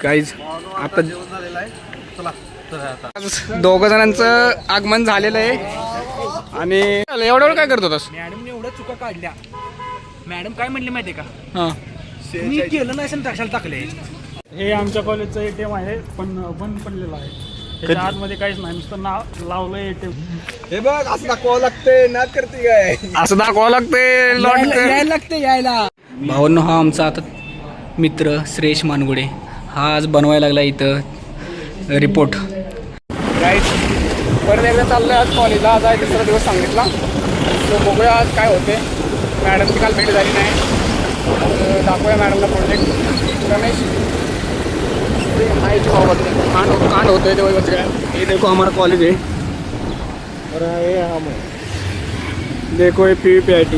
Guys आता दोघ जणांचं आगमन झालेलं आहे आणि एवढं वेळ काय करत होतास? मॅडमने एवढ्या चुका काढल्या. मॅडम काय म्हणली माहितीये का, हां मी केलं नाही असं कशाला टाकले. हे आमच्या कॉलेजचं एटीएम आहे पण बंद पडलेलं आहे. त्याच्या आतमध्ये काहीच नाही, नुसतं नाव लावलं एटीएम. हे बघ असं दाखवावं लागतंय, नाद करते काय असं दाखवावं लागते यायला लागते यायला. भावांनो, हा आमचा आता मित्र श्रेष मानगुडे हा आज बनवायला लागला इथं रिपोर्ट. राईट, परत एकदा चाललं आज कॉलेजला. आज आहे तिसरा दिवस सांगितला, तो बघूया आज काय होते. मॅडमची काल भेट झाली नाही, दाखवूया मॅडमला प्रोजेक्ट. रमेश कांड होतोय ते वगैरे काय. ये देखो हमारा कॉलेज है, देखो ये PVPIT.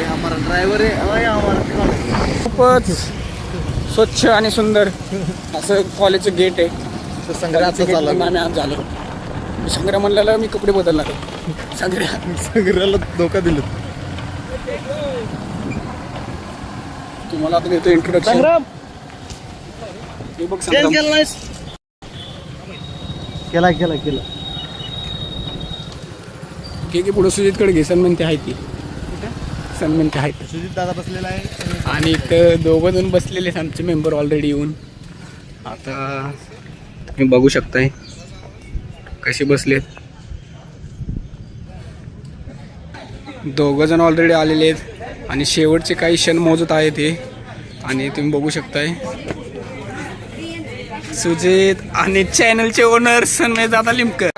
हमारा ड्रायव्हर आहे हमारा. खूपच स्वच्छ आणि सुंदर असं कॉलेजचं गेट आहे. आम्ही आज झालो. संग्रह म्हणलेलं मी कपडे बदलणार आहे. संग्रहाला धोका दिला. तुम्हाला आता देतो इंट्रोडक्शन. बघ संग्राम. केला की पुढे सुजितकडे घे. सन्मनते आहे ती सन्मनते आहेत. सुजित दादा बसलेला आहे आणि इथं दोघं जण बसलेले आहेत आमचे मेंबर ऑलरेडी येऊन. आता तुम्ही बघू शकताय कसे बसलेत. दोघं जण ऑलरेडी आलेले आहेत आणि शेवटचे काही क्षण मोजत आहेत हे. आणि तुम्ही बघू शकताय सुजित आणि चॅनलचे ओनर सन्मय दादा लिमकर.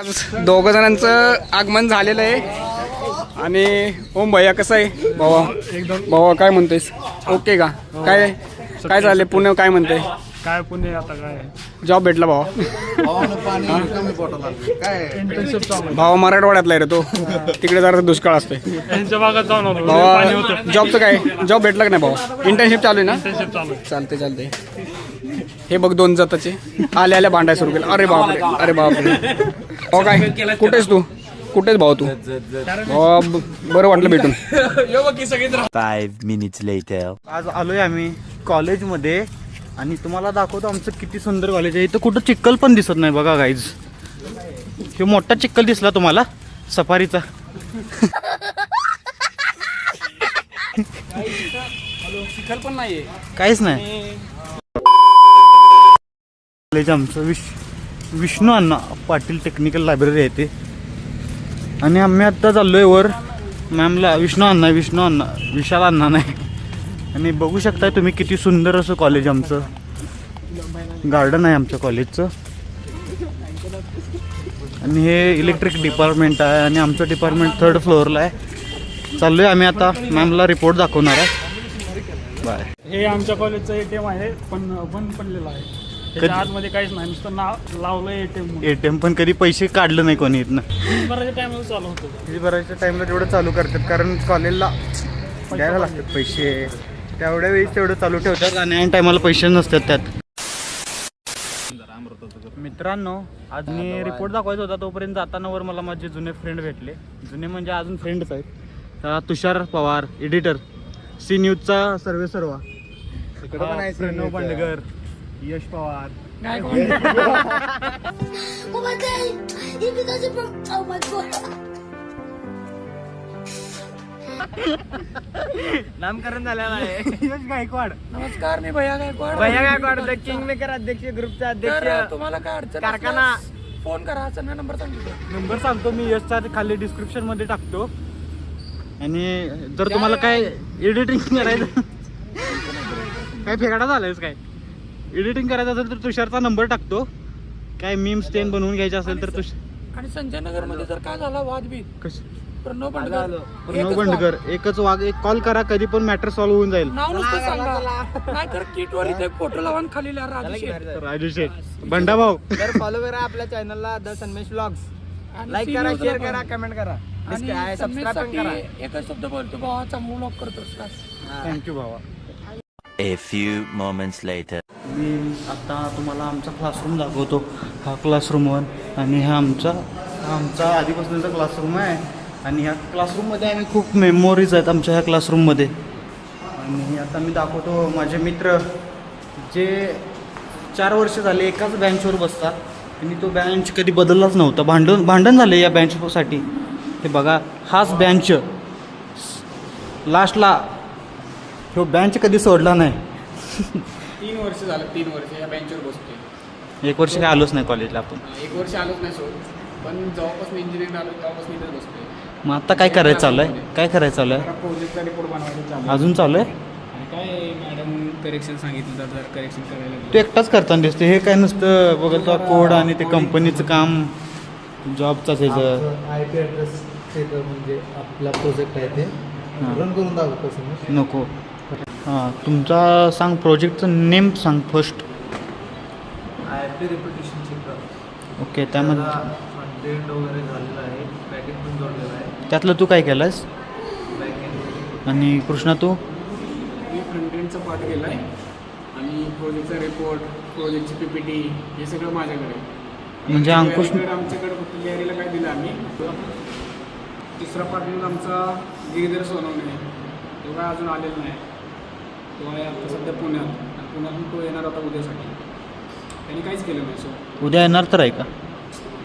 दोघं जणांचं आगमन झालेलं आहे. आणि ओम भैया कसं आहे भावा? भावा काय म्हणतोयस? ओके का? काय काय झालं पुणे? काय म्हणतंय? काय पुणे आता काय जॉब भेटला भावा? इंटर्नशिप चालू भावा मराठवाड्यातला आहे रे तो. तिकडे जरा दुष्काळ असतोय त्यांच्या भागात जाऊन आलो. पाणी भावा. होतं. जॉबचं काय? जॉब भेटला का नाही भावा? इंटर्नशिप चालू आहे ना? इंटर्नशिप चालू आहे. चालते. हे बघ दोन जाताचे आल्या भांडाय सुरू केलं. अरे बापरे. हो काय? कुठेस तू? कुठेच भाऊ तू? भावा बरं वाटलं भेटून. 5 minutes later. आज आलोय आम्ही कॉलेजमध्ये आणि तुम्हाला दाखवतो आमचं किती सुंदर कॉलेज आहे. इथं कुठं चिखल पण दिसत नाही बघा गाईज. हे मोठा चिखल दिसला तुम्हाला सफारीचा. शिखर पण नाहीये, काहीच नाही. कॉलेज आमचं विष्णू अण्णा पाटील टेक्निकल लायब्ररी आहे ते. आणि आम्ही आत्ता चाललोय वर. मॅमला विष्णू अण्णा विशाल अण्णा नाही. आणि बघू शकताय तुम्ही किती सुंदर असं कॉलेज आमचं. गार्डन आहे आमच्या कॉलेजचं. आणि हे इलेक्ट्रिक डिपार्टमेंट आहे आणि आमचं डिपार्टमेंट 3rd फ्लोअरला आहे. चाललोय आम्ही आता. मॅमला रिपोर्ट दाखवणार आहे. बाय. हे आमच्या कॉलेजचं एटीएम आहे पण बंद पडलेलं आहे. त्याच्या आतमध्ये काहीच नाही, नुसतं नाव लावलं एटीएम. पण कधी पैसे काढलं नाही कोणी इथनं. बऱ्याच टायमाला चालू होतं. फी भरायच्या टाईमला तेवढं चालू करतात कारण कॉलेजला द्यायला लागतात पैसे. तेवढ्या वेळेस तेवढं चालू ठेवतात आणि ऐन टायमाला पैसे नसतात त्यात. मित्रांनो, आज मी रिपोर्ट दाखवायचा होता तोपर्यंत जाताना वर मला माझे जुने फ्रेंड भेटले. जुने म्हणजे अजून फ्रेंडच आहेत. तुषार पवार एडिटर, सी न्यूजचा सर्वा, प्रणव बंडगर, यश Pawar. Oh my god! He does it from. Oh my god! नामकरण झालेलं आहे. यश गायकवाड. नमस्कार, मी भैया गायकवाड. भैया गायकवाड द किंग मेकर अध्यक्ष, ग्रुपचा अध्यक्ष. तुम्हाला काय अडचण कारखाना. फोन करा. नंबर सांगितलं. नंबर सांगतो मी, यशचा खाली डिस्क्रिप्शन मध्ये टाकतो. आणि जर तुम्हाला काय एडिटिंग करायचं काय फेगाडा झालायच काय एडिटिंग करायचं असेल तर तुषारचा नंबर टाकतो. काय मीम्स तेन बनवून घ्यायचे असेल तर आणि संजय नगर मध्ये जर काय झाला वादबी प्रणव बंडकर एकच एक कॉल करा, कधी पण मॅटर सॉल्व्ह होऊन जाईल. नाव नुसतं सांगा. नाहीतर किटवर इथे फोटो लावून खाली लिहा राजू शेठ बंडा भाऊ. तर फॉलो करा आपल्या चॅनलला द सन्मेश व्लॉग्स. लाईक करा, शेअर करा, कमेंट करा, सबस्क्राईब पण करा. एकच शब्द बोलतो, भावाचा व्लॉग करतो. थँक्यू भावा. A few moments later. मी आता तुम्हाला आमचा क्लासरूम दाखवतो. हा क्लासरूम 1 आणि हा आमचा आधीपासूनचा क्लासरूम आहे. आणि ह्या क्लासरूममध्ये आम्ही खूप मेमोरीज आहेत आमच्या ह्या क्लासरूममध्ये. आणि आता मी दाखवतो माझे मित्र जे 4 वर्ष झाले एकाच बेंचवर बसतात आणि तो बेंच कधी बदललाच नव्हता. भांडण झाले या बेंचसाठी. हे बघा हाच बेंच लास्टला तो बेंच कधी सोडला नाही. 3 वर्ष झालं, 3 वर्ष या बेंचवर बसतोय. 1 वर्ष काय आलोच नाही कॉलेजला आपण. 1 वर्ष आलोच नाही सोड, पण जेव्हापासून इंजिनिअरिंग आलो तेव्हापासून इथेच बसतोय. मग आता काय करायचं चालू आहे? काय करायचं चालू आहे? प्रोजेक्टचा रिपोर्ट बनवायचा चालू आहे. अजून चालू आहे? आणि काय मॅडम करेक्शन सांगितलं तर जर करेक्शन करायला तू एकटाच करताना दिसते. हे काय नुसतं बघतो कोड आणि ते कंपनीचं काम जॉबचाच ह्याचं. IP ॲड्रेस म्हणजे आपला प्रोजेक्ट आहे ते रन करून दाखव कसं. नको. हां तुमचा सांग प्रोजेक्टचं नेम सांग फर्स्ट. IP रिपिटेशन चेक करा. ओके त्यामध्ये फ्रंट एंड वगैरे झालेलं आहे, बॅकएंड पण जोडलेलं आहे. त्यातलं तू काय केलंस? बॅकएंड आणि कृष्णा तू? मी फ्रंट एंडचा पार्ट केला आहे आणि प्रोजेक्टचा रिपोर्ट, प्रोजेक्टची PPT हे सगळं माझ्याकडे आहे. म्हणजे अंकुश आमच्याकडे फक्त लिहायला काय दिलं आम्ही. तिसरा पार्टनर आमचा गिरीधर सोनवणे, तो काय अजून आलेला नाही. तो आहे आता सध्या पुण्यात आणि पुण्यातून तो येणार होता उद्यासाठी. त्यांनी काहीच केलं नाही. सो उद्या येणार तर आहे का?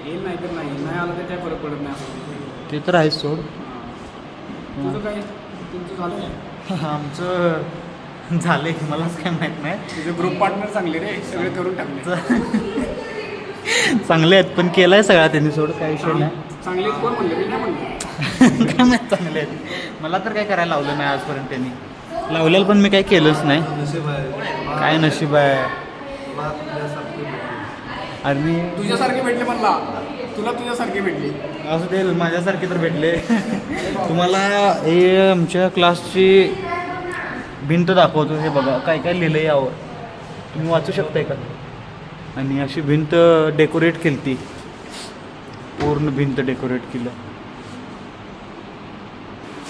येईल नाही तर नाही आलं तर काय फरक पडत नाही असं. ते तर आहेच सोड. तुझं काय, तुमचं झालं नाही? आमचं झालं की मलाच काय माहीत नाही. तुझे ग्रुप पार्टनर चांगले रे, सगळे करून टाकले. चांगले आहेत पण केलं आहे सगळा त्यांनी सोड, काय विषय नाही. चांगले कोण म्हणले? मी नाही म्हणले. काय माहीत चांगले आहेत. मला तर काय करायला लावलं नाही आजपर्यंत त्यांनी. लावलेलं पण मी काय केलंच नाही. नशीब आहे. काय नशीब आहे. मला तुझ्यासारखी भेटली. आणि तुझ्यासारखे भेटले मला, तुला तुझ्यासारखे भेटले. असं ते माझ्यासारखे तर भेटले. तुम्हाला हे आमच्या क्लासची भिंत दाखवतो. हे बघा काय काय लिहिलं आहे यावर, तुम्ही वाचू शकताय का? आणि अशी भिंत डेकोरेट केली ती, पूर्ण भिंत डेकोरेट केलं.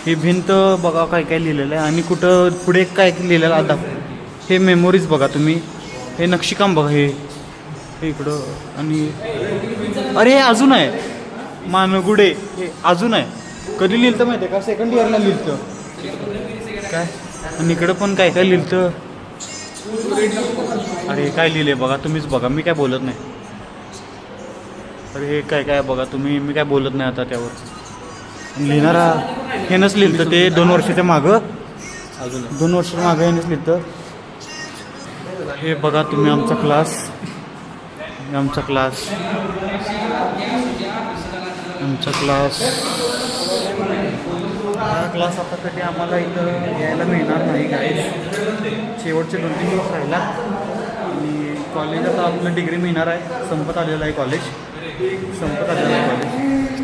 ही भिंत बघा काय काय लिहिलेलं आहे आणि कुठं पुढे काय लिहिलेलं आता. हे मेमोरीज बघा तुम्ही. हे नक्षीकाम बघा. हे इकडं आणि अरे हे अजून आहे मानगुडे. हे अजून आहे. कधी लिहिलं तर माहिती आहे का? सेकंड इयरला लिहिलं काय. आणि इकडं पण काय काय लिहिलं. अरे काय लिहिले बघा तुम्हीच बघा, मी काय बोलत नाही. अरे हे काय काय बघा तुम्ही, मी काय बोलत नाही आता त्यावर. लिहिणारा हेनंच लिहिलं ते 2 वर्षाच्या मागं. अजून 2 वर्षाच्या मागं हेनंच लिहिलं. हे बघा तुम्ही आमचा क्लास. आमचा क्लास हा क्लास आता कधी आम्हाला इथं यायला मिळणार नाही गाईज. शेवटचे 2-3 दिवस राहिला आणि कॉलेज आता आपलं डिग्री मिळणार आहे. संपत आलेलं आहे कॉलेज.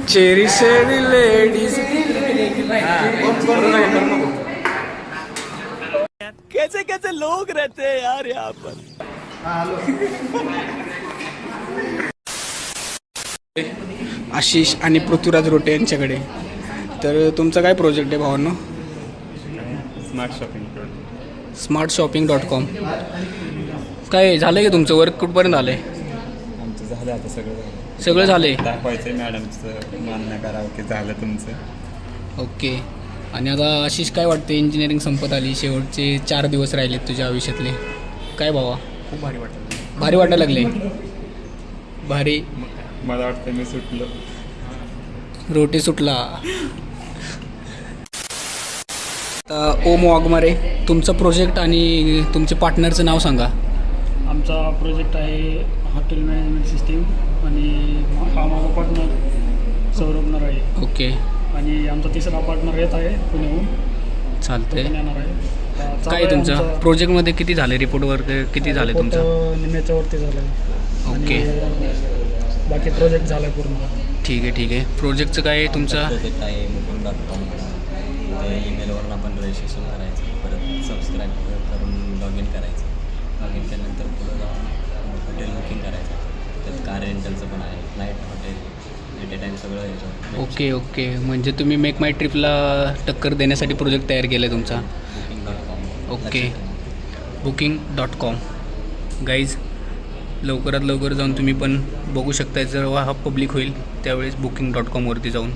Cherish ladies. कैसे कैसे लोग रहते हैं यार यहाँ पर. आशिष आणि पृथ्वीराज रोटे यांच्याकडे. तर तुमचा काय प्रोजेक्ट आहे भावांनो? smartshopping.com. काय झालं की तुमचं वर्क कुठपर्यंत आलं आहे? आमचं झालं आता सगळं झालं आहे. दाखवायचं मॅडमचं मान्य करावं की झालं तुमचं. ओके. आणि आता आशिष काय वाटतं, इंजिनिअरिंग संपत आली, शेवटचे 4 दिवस राहिलेत तुझ्या आयुष्यातले. काय भावा? खूप भारी वाटलं. भारी वाटायला लागले? भारी. मला वाटतं मी सुटलो. रोटी सुटला. आता ओम वाघमारे, तुमचं प्रोजेक्ट आणि तुमच्या पार्टनरचं नाव सांगा. आमचा प्रोजेक्ट आहे हॉटेल मॅनेजमेंट सिस्टीम आणि हा माझा पार्टनर सौरभ नराळे. ओके. आणि आमचा तिसरा पार्टनर येत आहे पुण्याहून. चालतंय. येणार आहे. काय तुमचं प्रोजेक्टमध्ये किती झाले? रिपोर्ट किती झाले तुमचं? निम्याच्यावरती झालं. ओके. बाकी प्रोजेक्ट झाला आहे पूर्ण. ठीक आहे. प्रोजेक्टचं काय आहे तुमचं? प्रोजेक्ट आहे booking.com. ईमेलवरून आपण रजिस्ट्रेशन करायचं, परत सबस्क्राईब करून लॉग इन करायचं. लॉग इन केल्यानंतर पुढं जाऊन हॉटेल बुकिंग करायचं. त्यात कार रेंटलचं पण आहे, flight, hotel, at a time सगळं यायचं. ओके. म्हणजे तुम्ही मेक माय ट्रिपला टक्कर देण्यासाठी प्रोजेक्ट तयार केला आहे तुमचा. booking.com. ओके. booking.com. गाईज लवकरात लवकर जाऊन तुम्ही पण बघू शकता. जेव्हा हा पब्लिक होईल त्यावेळेस booking.com वरती जाऊन.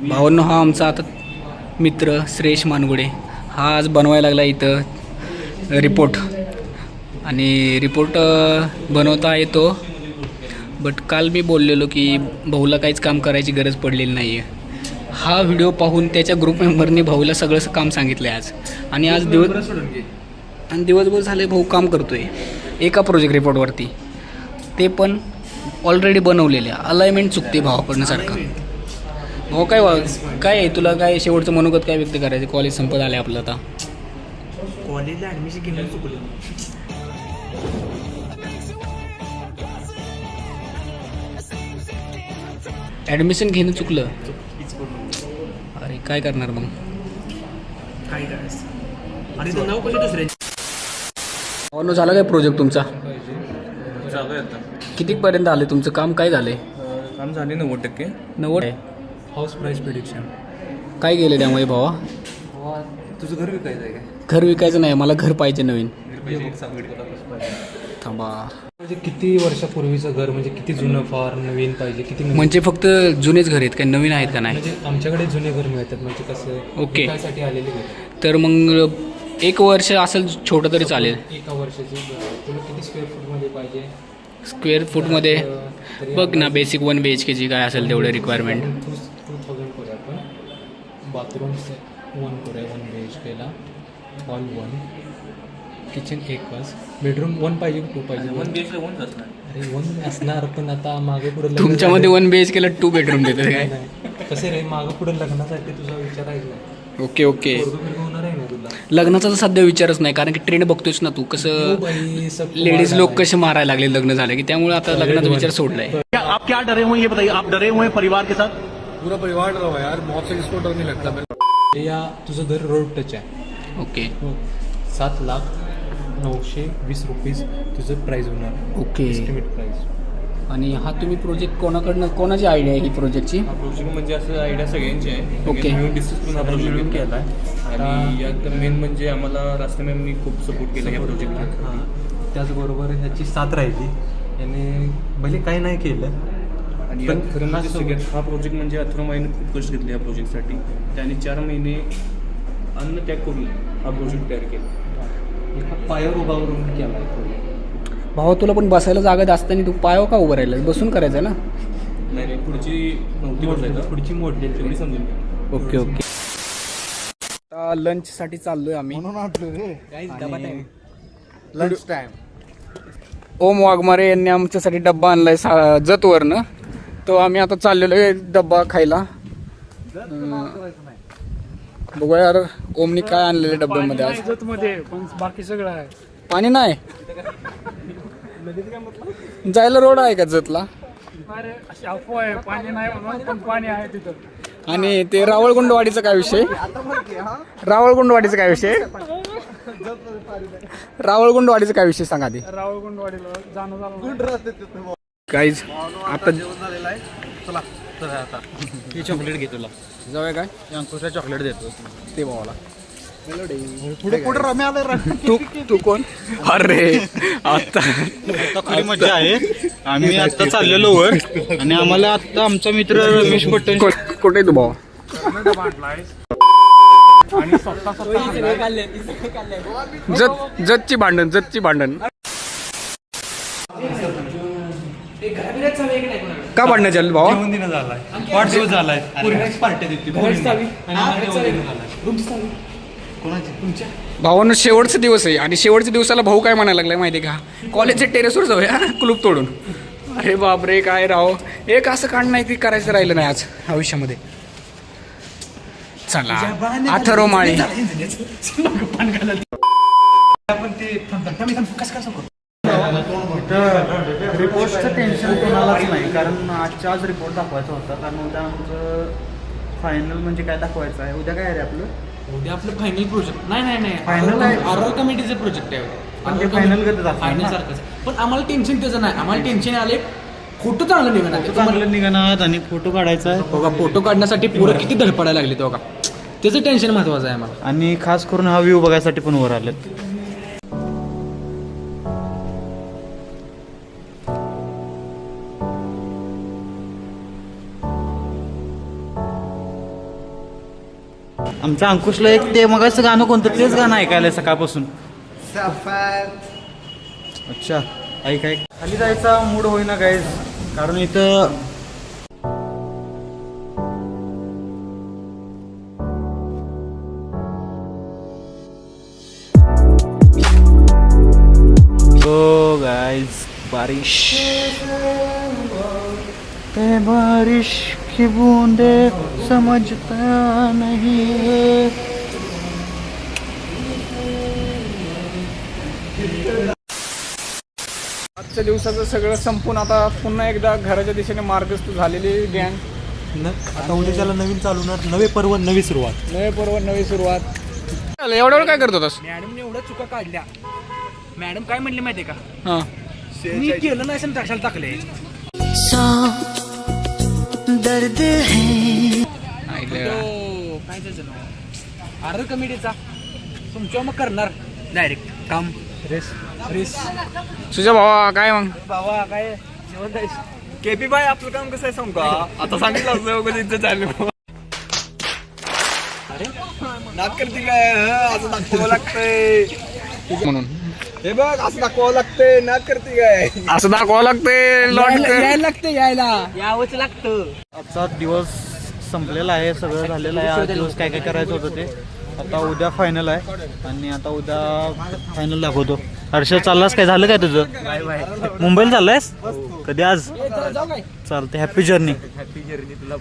भावांनो, हा आमचा आता मित्र श्रेयश मानगुडे. हा आज बनवायला लागला इथं रिपोर्ट आणि रिपोर्ट बनवता येतो. बट काल मी बोललेलो की भाऊला काहीच काम करायची गरज पडलेली नाही आहे. हा व्हिडिओ पाहून त्याच्या ग्रुप मेंबरनी भाऊला सगळं काम सांगितलं आहे आज. आणि आज दिवसभर झाले भाऊ काम करतो आहे एका प्रोजेक्ट रिपोर्टवरती, ते पण ऑलरेडी बनवलेले. अलाइनमेंट चुकते भावाकडनं सारखं. भाऊ काय आहे तुला, काय शेवटचं मनोगत काय व्यक्त करायचं? कॉलेज संपत आलं आपलं आता. कॉलेजला ॲडमिशन घेणं चुकलं. ॲडमिशन घेणं चुकलं. अरे काय करणार मग? काय करायचं? आणि ते नाव कसे दुसरे ऑनो झाला काय प्रोजेक्ट तुमचा? चालू आहे आता. कितीपर्यंत आले तुमचं काम? काय झाले? काम झाले 90%. 90. House price prediction. काय गेले त्यामुळे भावा? तुझं घर विकायचं आहे काय? घर विकायचं नाही, मला घर पाहिजे नवीन. थांबा. म्हणजे किती वर्षापूर्वीचं घर, म्हणजे किती जुनं फार नवीन पाहिजे, किती नवीन? म्हणजे फक्त जुनेच घर आहेत काय, नवीन आहेत का नाही? म्हणजे आमच्याकडे जुने घर मिळतात, म्हणजे कसं ओके. विकायसाठी आलेले घर. तर मग 1 वर्ष असेल छोटं तरी चालेल. एका वर्षाची तुला किती स्क्वेअर फूटमध्ये पाहिजे? स्क्वेअर फूटमध्ये बघ ना, बेसिक 1 BHK काय असेल तेवढं रिक्वायरमेंट. 2000 करूया आपण. बाथरूम 1 करूया 1 BHKला. हॉल 1, किचन 1च. बेडरूम 1 पाहिजे 2 पाहिजे? 1 BHK 1 असणार. अरे 1 असणार, पण आता मागे पुढे तुमच्यामध्ये 1 BHKला 2 बेडरूम देतात काय? कसं रे, मागं पुढे लग्नासाठी तुझा विचार आहे ना? Okay okay. होणार आहे ना तुला? लग्नाचा तर सध्या विचारच नाही, कारण की ट्रेंड बघतोयस ना तू कसं लेडीज लोक कसे मारायला लागले लग्न झालं की, त्यामुळे आता लग्नाचा विचार सोडलाय. आप क्या डरे हुए ये बताइए, आप डरे हुए हैं परिवार के साथ? पूरा परिवार डरा हुआ है यार, बहुत से किसको डर नहीं लगता. या तुझं घर रोड टच आहे. ओके 7,920 रुपीज तुझं प्राईज होणार. ओके. Estimate price. आणि हा तुम्ही प्रोजेक्ट कोणाची आयडिया आहे ही प्रोजेक्टची? हा प्रोजेक्ट म्हणजे असं आयडिया सगळ्यांची आहे. ओके. मिळून डिस्कस करून हा प्रोजेक्ट केला आहे. आणि यात मेन म्हणजे आम्हाला रास्ता मॅमनी खूप सपोर्ट केला या प्रोजेक्टला. हां, त्याचबरोबर ह्याची साथ राहिली, याने भले काही नाही केलं, आणि पण यात खरं म्हणजे सगळ्यात हा प्रोजेक्ट म्हणजे 18 महिने खूप कष्ट घेतले या प्रोजेक्टसाठी. त्याने 4 महिने अन्न त्याग करून हा प्रोजेक्ट तयार केला. एका पायावर उभा करून केला आहे. भावा तुला पण बसायला जागा जास्त नाही, तू पायावर का उभं राहिलं? बसून करायचं ना. नाही पुढची नव्हती बसायचं, पुढची मोडली तेवढी समजून घ्या. Okay okay. आता लंचसाठी चाललोय आम्ही. Lunch time. ओम वाघमारे यांनी आमच्यासाठी डब्बा आणलाय जतवरनं. तो आम्ही आता चाललेलो आहे डब्बा खायला. बघूया यार ओमनी काय आणलेलं डब्यामध्ये आज. जतमध्ये पण बाकी सगळं आहे. पाणी नाही जायला रोड आहे का जतला? अरे अशी अफवा आहे, पाणी नाही म्हणून, पण पाणी आहे तिथं. आणि ते रावळगुंडवाडीचा काय विषय? रावळगुंडवाडीचा काय विषय? रावळगुंडवाडीचा काय विषय सांगा ते. रावळगुंडवाडीला जाणं झालं काहीच आता चला तर आता ही चॉकलेट घे तुला. जाऊया काय? अंकुशला चॉकलेट देतो ते भावाला. पुढे रम्या आलं. तू कोण? अरे आता खरी मजा आहे. आम्ही आता चाललेलो वर, आणि आम्हाला आता आमचा मित्र रमेश पटेल. कुठे तू भाऊ? जतची भांडण का भांडणं चालू भाऊ? वाढदिवस झालाय. भावानं शेवटचा दिवस आहे, आणि शेवटच्या दिवसाला भाऊ काय म्हणायला लागलाय माहिती का? कॉलेजच्या टेरेसवर जाऊया कुलूप तोडून. अरे बापरे काय राव, एक असं काढणं नाही की करायचं राहिलं नाही आज आयुष्यामध्ये. चला अथर्व माळी. रिपोर्टचं टेन्शन कोणालाच नाही, कारण आजच्या आज रिपोर्ट दाखवायचा होता. कारण उद्या आमचं फायनल म्हणजे काय दाखवायचं आहे. उद्या काय आहे रे आपलं? उद्या आपलं फायनल प्रोजेक्ट नाही फायनल आहे. आरोग्य कमिटीचं प्रोजेक्ट आहे. पण ते फायनल करत फायनल सारखंच. पण आम्हाला टेन्शन त्याचं नाही. आम्हाला टेन्शन आले फोटो चांगलं निघणार. चांगलं निघणार आणि फोटो काढायचा आहे. बघा फोटो काढण्यासाठी पोरं किती धडपडायला लागले बघा, त्याचं टेन्शन महत्वाचं आहे आम्हाला. आणि खास करून हा व्ह्यू बघायसाठी पण वर आलेत. आमच्या अंकुशला एक ते मगाचं गाणं कोणतं तेच गाणं ऐकायला सकाळपासून. अच्छा ऐक ऐक खाली जायचा मूड होईना गाईज कारण इथं तो गाइस बारिश बारिश की बूंदे समझता नहीं है आजच्या दिवसाचं सगळं संपून आता पुन्हा एकदा घराच्या दिशेने मार्गस्थ झालेली गँग. आता उद्याच्याला नवीन चालू होणार. नवे पर्व नवी सुरुवात. नवे पर्व नवी सुरुवात. एवढ्या वेळ काय करत होतास? मॅडमने एवढ्या चुका काढल्या. मॅडम काय म्हणली माहितीये का, हां मी केलं नाही असं कशाला टाकले. दर्द है काय त्याचं नाव आर कमिटीचा तुमच्या मग करणार डायरेक्ट काम. रेस तुझ्या भावा काय मग? बाबा काय जेवण जायचं. केपी बाय आपलं काम कसं आहे सांग का आता सांगितलं असं इथं चालू नाक करते काय असं दाखवावं लागतंय म्हणून हे बघ असं दाखवावं लागतंय नाक करते काय असं दाखवावं लागते. यायला लागतं यावंच लागतं. आजचा दिवस संपलेला आहे सगळं झालेलं आहे. आज दिवस काय काय करायचं होतं ते आता उद्या फायनल आहे आणि आता उद्या फायनल दाखवतो. हर्षद चाललास काय झालं काय तुझं? मुंबईला चाललायस कधी आज? चालते हॅपी जर्नी. हॅपी जर्नी तुला